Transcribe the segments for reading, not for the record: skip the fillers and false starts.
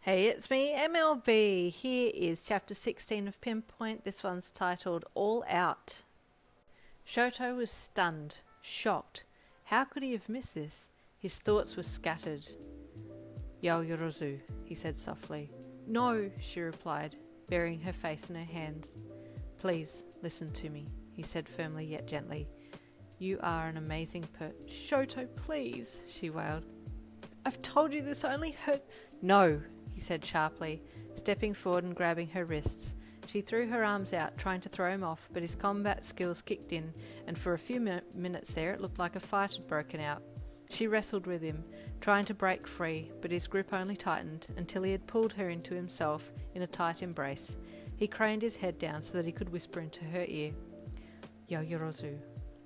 Hey, it's me, MLB. Here is chapter 16 of Pinpoint. This one's titled All Out. Shoto was stunned, shocked. How could he have missed this? His thoughts were scattered. Yaoyorozu, he said softly. No, she replied, burying her face in her hands. Please, listen to me, he said firmly yet gently. You are an amazing Shoto, please, she wailed. I've told you this only hurt. No, he said sharply, stepping forward and grabbing her wrists. She threw her arms out, trying to throw him off, but his combat skills kicked in, and for a few minutes there it looked like a fight had broken out. She wrestled with him, trying to break free, but his grip only tightened until he had pulled her into himself in a tight embrace. He craned his head down so that he could whisper into her ear. Yaoyorozu,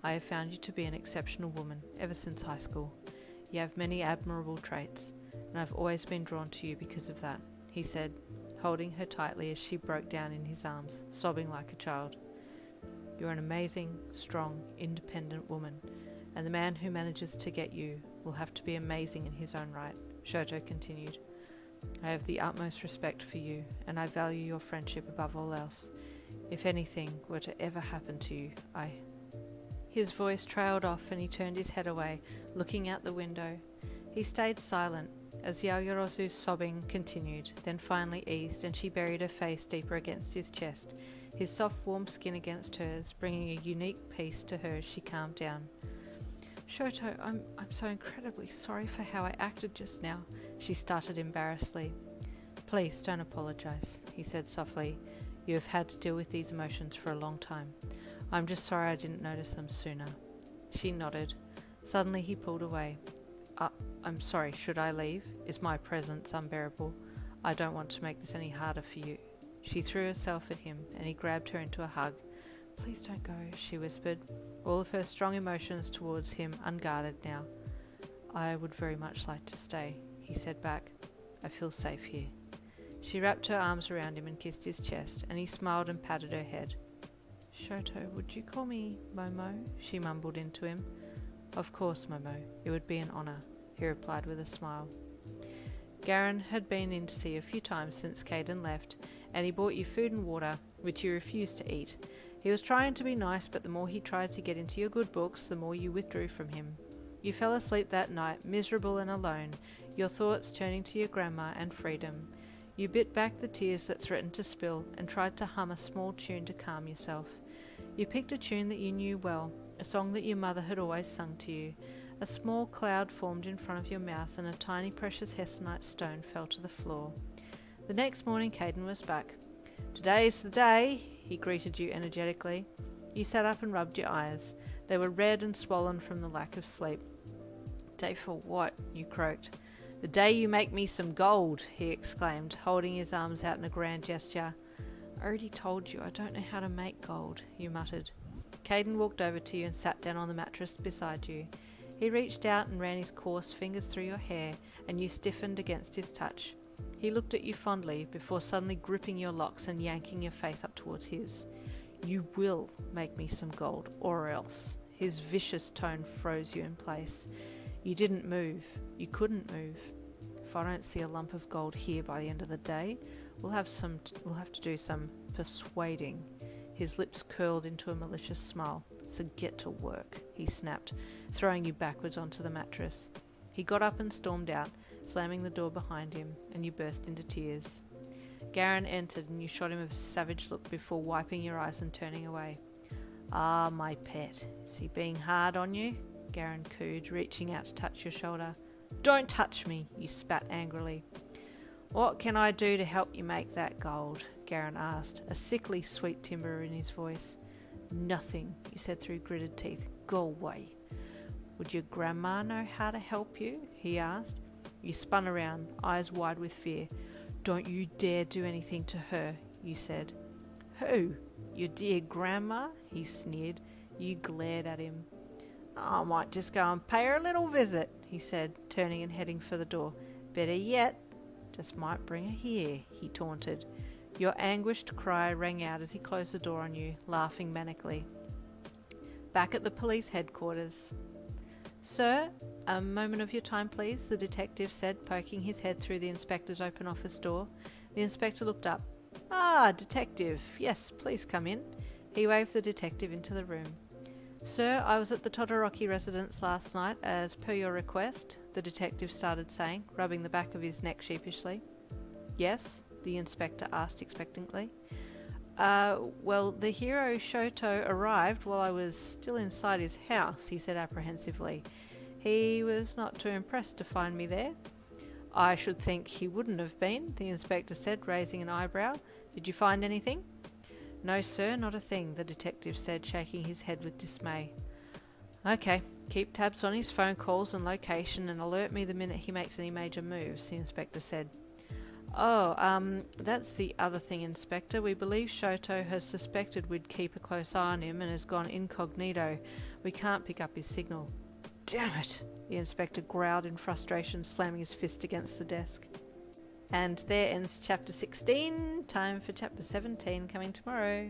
I have found you to be an exceptional woman ever since high school. You have many admirable traits, and I've always been drawn to you because of that, he said, holding her tightly as she broke down in his arms, sobbing like a child. You're an amazing, strong, independent woman, and the man who manages to get you will have to be amazing in his own right, Shoto continued. I have the utmost respect for you, and I value your friendship above all else. If anything were to ever happen to you, His voice trailed off and he turned his head away, looking out the window. He stayed silent as Yaoyorozu's sobbing continued, then finally eased and she buried her face deeper against his chest, his soft warm skin against hers, bringing a unique peace to her as she calmed down. Shoto, I'm so incredibly sorry for how I acted just now, she stuttered embarrassedly. Please don't apologize, he said softly. You have had to deal with these emotions for a long time. I'm just sorry I didn't notice them sooner. She nodded. Suddenly he pulled away. I'm sorry, should I leave? Is my presence unbearable? I don't want to make this any harder for you. She threw herself at him and he grabbed her into a hug. Please don't go, she whispered, all of her strong emotions towards him unguarded now. I would very much like to stay, he said back. I feel safe here. She wrapped her arms around him and kissed his chest, and he smiled and patted her head. Shoto, would you call me Momo? She mumbled into him. Of course, Momo. It would be an honour, he replied with a smile. Garen had been in to see you a few times since Caden left, and he bought you food and water, which you refused to eat. He was trying to be nice, but the more he tried to get into your good books, the more you withdrew from him. You fell asleep that night, miserable and alone, your thoughts turning to your grandma and freedom. You bit back the tears that threatened to spill and tried to hum a small tune to calm yourself. You picked a tune that you knew well, a song that your mother had always sung to you. A small cloud formed in front of your mouth and a tiny precious hessonite stone fell to the floor. The next morning Caden was back. Today's the day, he greeted you energetically. You sat up and rubbed your eyes. They were red and swollen from the lack of sleep. Day for what? You croaked. The day you make me some gold, he exclaimed, holding his arms out in a grand gesture. I already told you I don't know how to make gold, you muttered. Caden walked over to you and sat down on the mattress beside you. He reached out and ran his coarse fingers through your hair, and you stiffened against his touch. He looked at you fondly before suddenly gripping your locks and yanking your face up towards his. You will make me some gold, or else. His vicious tone froze you in place. You didn't move. You couldn't move. If I don't see a lump of gold here by the end of the day, we'll have to do some persuading. His lips curled into a malicious smile. So get to work, he snapped, throwing you backwards onto the mattress. He got up and stormed out, slamming the door behind him, and you burst into tears. Garen entered and you shot him a savage look before wiping your eyes and turning away. Ah, my pet, is he being hard on you? Garen cooed, reaching out to touch your shoulder. Don't touch me, you spat angrily. What can I do to help you make that gold? Garen asked, a sickly sweet timbre in his voice. Nothing, you said through gritted teeth. Go away. Would your grandma know how to help you? He asked. You spun around, eyes wide with fear. Don't you dare do anything to her, you said. Who? Your dear grandma? He sneered. You glared at him. I might just go and pay her a little visit, he said, turning and heading for the door. Better yet, just might bring her here, he taunted. Your anguished cry rang out as he closed the door on you, laughing manically. Back at the police headquarters. Sir, A moment of your time, please, the detective said, poking his head through the inspector's open office door. The inspector looked up. Ah, detective. Yes, please come in. He waved the detective into the room. Sir, I was at the Todoroki residence last night, as per your request, the detective started saying, rubbing the back of his neck sheepishly. Yes, the inspector asked expectantly. Well, the hero Shoto arrived while I was still inside his house, he said apprehensively. He was not too impressed to find me there. I should think he wouldn't have been, the inspector said, raising an eyebrow. Did you find anything? No, sir, not a thing, the detective said, shaking his head with dismay. Okay, keep tabs on his phone calls and location and alert me the minute he makes any major moves, the inspector said. Oh, that's the other thing, Inspector. We believe Shoto has suspected we'd keep a close eye on him and has gone incognito. We can't pick up his signal. Damn it, the inspector growled in frustration, slamming his fist against the desk. And there ends chapter 16. Time for chapter 17 coming tomorrow.